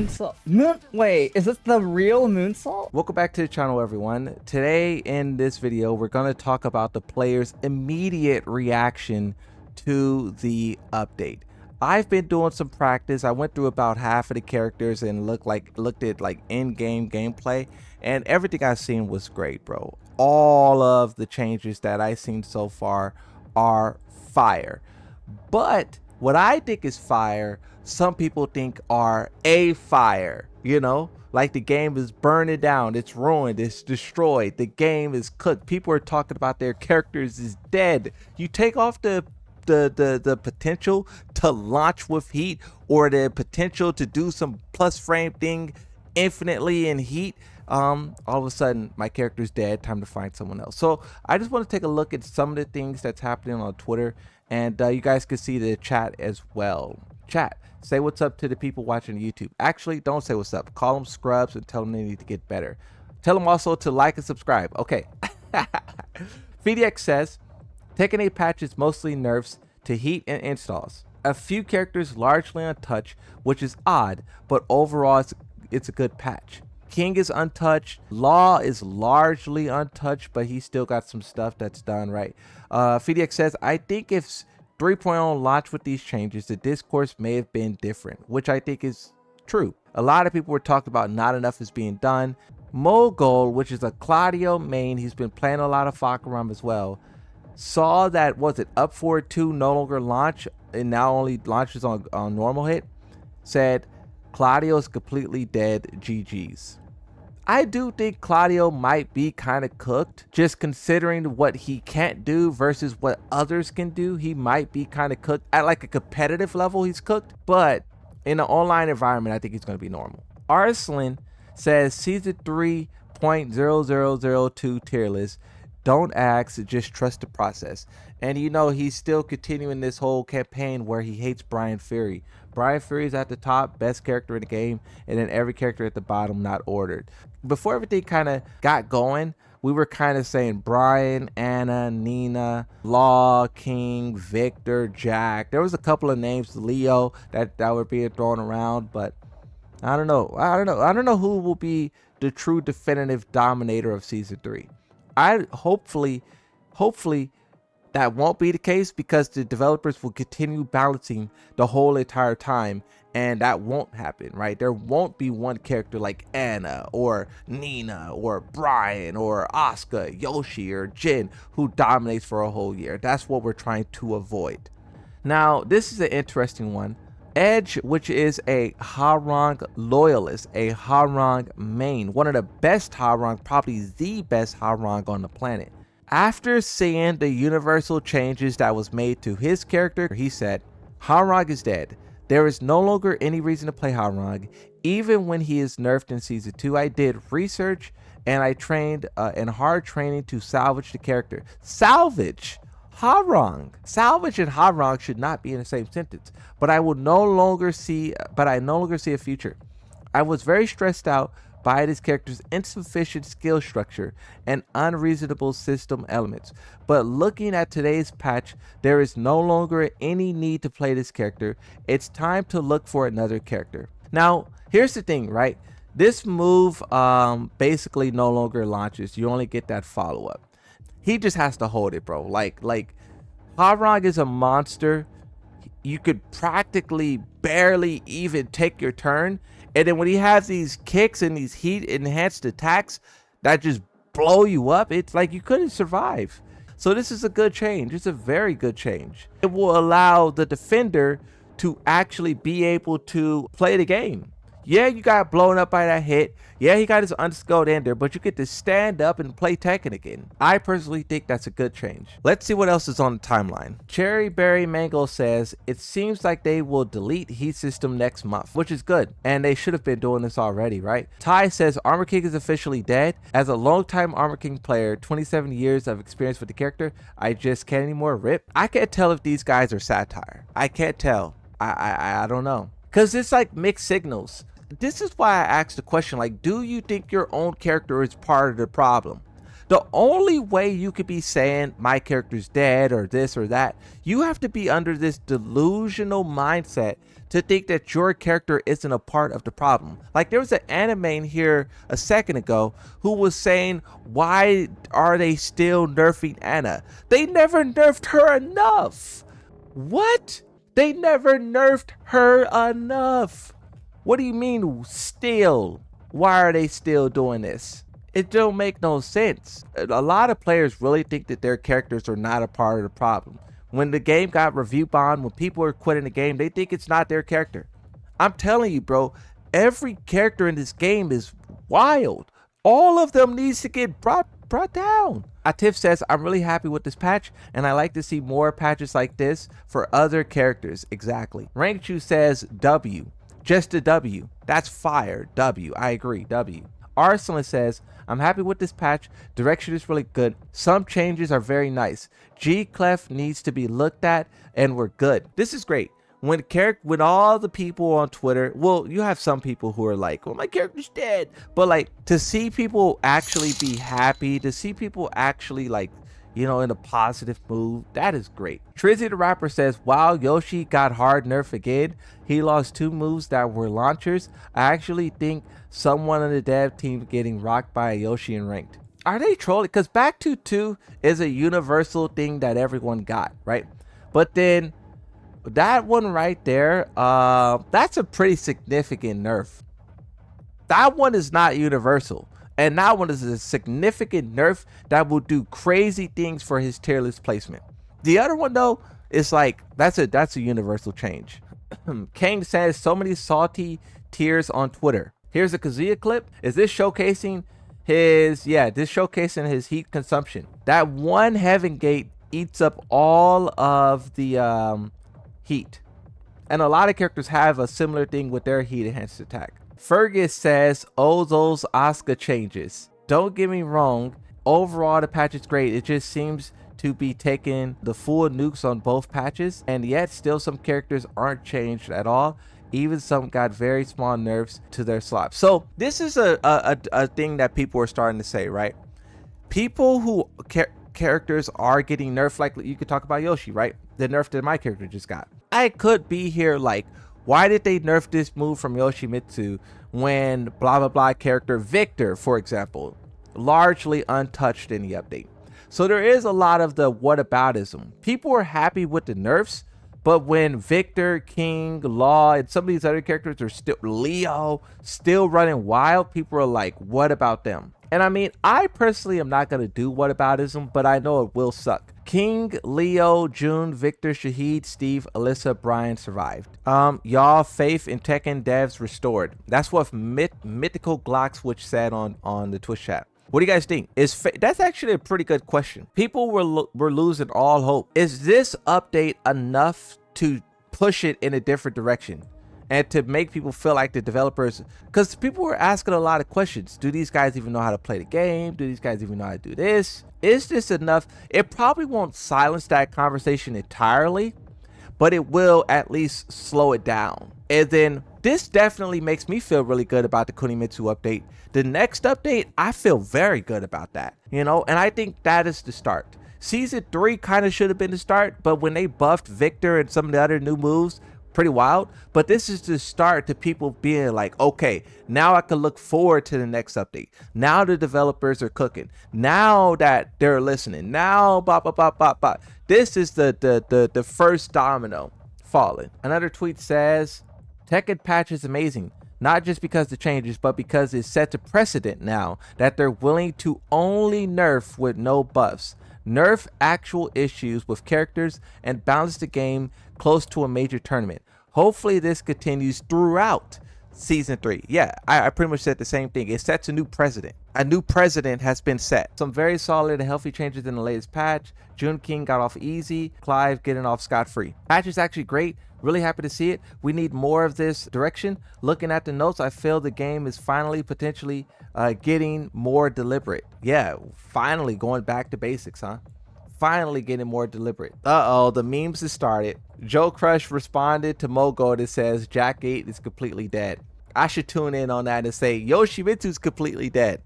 Moonsault. Wait, is this the real Moonsault? Welcome back to the channel, everyone. Today in this video, we're going to talk about the player's immediate reaction to the update. I've been doing some practice. I went through about half of the characters and looked at in-game gameplay, and everything I've seen was great, bro. All of the changes that I've seen so far are fire. But what I think is fire, some people think are a fire, you know? Like the game is burning down, it's ruined, it's destroyed, the game is cooked. People are talking about their characters is dead. You take off the potential to launch with heat, or the potential to do some plus frame thing infinitely in heat, all of a sudden my character's dead, time to find someone else. So I just want to take a look at some of the things that's happening on Twitter, and you guys can see the chat as well. Chat, say what's up to the people watching YouTube. Actually, don't say what's up, call them scrubs and tell them they need to get better. Tell them also to like and subscribe. Okay. VDX says Tekken 8 patches mostly nerfs to heat and installs. A few characters largely untouched, which is odd, but overall it's a good patch. King is untouched. Law is largely untouched, but he's still got some stuff that's done right. VDX says, I think if 3.0 launched with these changes, the discourse may have been different, which I think is true. A lot of people were talking about not enough is being done. Mogul, which is a Claudio main, he's been playing a lot of Hwoarang as well, saw that, was it up forward 2 no longer launch and now only launches on normal hit, said Claudio's completely dead, GG's. I do think Claudio might be kind of cooked, just considering what he can't do versus what others can do. He might be kind of cooked at like a competitive level. He's cooked, but in an online environment, I think he's going to be normal. Arslan says season 3.0002 tier list. Don't ask, just trust the process. And you know, he's still continuing this whole campaign where he hates Brian Fury. Brian Fury's at the top, best character in the game, and then every character at the bottom not ordered. Before everything kind of got going, we were kind of saying Brian, Anna, Nina, Law, King, Victor, Jack. There was a couple of names, Leo, that were being thrown around, but I don't know. I don't know who will be the true definitive dominator of season 3. Hopefully that won't be the case, because the developers will continue balancing the whole entire time, and that won't happen, right? There won't be one character like Anna or Nina or Brian or Asuka, Yoshi or Jin who dominates for a whole year. That's what we're trying to avoid. Now, this is an interesting one. Edge, which is a Hwoarang loyalist, a Hwoarang main, one of the best Hwoarang, probably the best Hwoarang on the planet. After seeing the universal changes that was made to his character, he said, Hwoarang is dead. There is no longer any reason to play Hwoarang. Even when he is nerfed in season 2, I did research and I trained in hard training to salvage the character. Salvage Hwoarang. Salvage and Hwoarang should not be in the same sentence. But I no longer see a future. I was very stressed out by this character's insufficient skill structure and unreasonable system elements. But looking at today's patch, there is no longer any need to play this character. It's time to look for another character. Now, here's the thing, right? This move basically no longer launches. You only get that follow-up. He just has to hold it, bro. Like Hwoarang is a monster. You could practically barely even take your turn. And then when he has these kicks and these heat enhanced attacks that just blow you up, it's like you couldn't survive. So this is a good change. It's a very good change. It will allow the defender to actually be able to play the game. Yeah, you got blown up by that hit. Yeah, he got his unskilled ender, but you get to stand up and play Tekken again. I personally think that's a good change. Let's see what else is on the timeline. Cherry Berry Mango says, it seems like they will delete heat system next month, which is good. And they should have been doing this already, right? Ty says, Armor King is officially dead. As a longtime Armor King player, 27 years of experience with the character, I just can't anymore. Rip. I can't tell if these guys are satire. I can't tell. I don't know. Because it's like mixed signals. This is why I asked the question, like, do you think your own character is part of the problem? The only way you could be saying my character's dead or this or that, you have to be under this delusional mindset to think that your character isn't a part of the problem. Like there was an anime in here a second ago who was saying, why are they still nerfing Anna? They never nerfed her enough. What? They never nerfed her enough. What do you mean still? Why are they still doing this? It don't make no sense. A lot of players really think that their characters are not a part of the problem. When the game got review bombed, when people are quitting the game, they think it's not their character. I'm telling you, bro, every character in this game is wild. All of them needs to get brought down. Atif says, I'm really happy with this patch, and I like to see more patches like this for other characters. Exactly. Rankchu says, W. Just a W. That's fire. W. I agree. W. Arsenal says, I'm happy with this patch. Direction is really good. Some changes are very nice. G Clef needs to be looked at, and we're good. This is great. When all the people on Twitter, well, you have some people who are like, well, my character's dead. But like to see people actually be happy, to see people actually like, you know, in a positive mood, that is great. Trizzy the rapper says, wow, Yoshi got hard nerf again. He lost 2 moves that were launchers. I actually think someone on the dev team getting rocked by a Yoshi in ranked. Are they trolling? Because back to 2 is a universal thing that everyone got, right? But then that one right there, that's a pretty significant nerf. That one is not universal. And that one is a significant nerf that will do crazy things for his tier list placement. The other one though is like that's a universal change. Kang says so many salty tears on Twitter. Here's a Kazuya clip. Is this showcasing his heat consumption? That one Heaven Gate eats up all of the heat. And a lot of characters have a similar thing with their heat enhanced attack. Fergus says, oh, those Asuka changes. Don't get me wrong, overall the patch is great. It just seems to be taking the full nukes on both patches, and yet still some characters aren't changed at all. Even some got very small nerfs to their slots. So this is a thing that people are starting to say, right? People who characters are getting nerfed, like you could talk about Yoshi, right? The nerf that my character just got. I could be here like, why did they nerf this move from Yoshimitsu when blah blah blah character Victor, for example, largely untouched in the update? So there is a lot of the whataboutism. People are happy with the nerfs, but when Victor, King, Law, and some of these other characters are still, Leo, still running wild, people are like, what about them? And I mean, I personally am not going to do whataboutism, but I know it will suck. King, Leo, June, Victor, Shahid, Steve, Alyssa, Brian survived. Y'all, faith in Tekken devs restored. That's what Mythical Glockswitch said on the Twitch chat. What do you guys think? That's actually a pretty good question. People were losing all hope. Is this update enough to push it in a different direction and to make people feel like the developers, because people were asking a lot of questions. Do these guys even know how to play the game? Do these guys even know how to do this? Is this enough? It probably won't silence that conversation entirely, but it will at least slow it down. And then this definitely makes me feel really good about the Kunimitsu update. The next update, I feel very good about that, you know, and I think that is the start. Season 3 kind of should have been the start, but when they buffed Victor and some of the other new moves, pretty wild. But this is the start to people being like, okay, now I can look forward to the next update. Now the developers are cooking. Now that they're listening. Now, this is the first domino falling. Another tweet says, Tekken patch is amazing. Not just because the changes, but because it sets a precedent now that they're willing to only nerf with no buffs. Nerf actual issues with characters and balance the game close to a major tournament. Hopefully this continues throughout season 3. Yeah, I pretty much said the same thing. It sets a new precedent. A new precedent has been set. Some very solid and healthy changes in the latest patch. June King got off easy. Clive getting off scot-free. Patch is actually great. Really happy to see it. We need more of this direction. Looking at the notes, I feel the game is finally potentially getting more deliberate. Yeah, finally going back to basics, huh? Finally getting more deliberate. Uh-oh, the memes have started. Joe Crush responded to Mogo that says Jack 8 is completely dead. I should tune in on that and say Yoshimitsu's completely dead.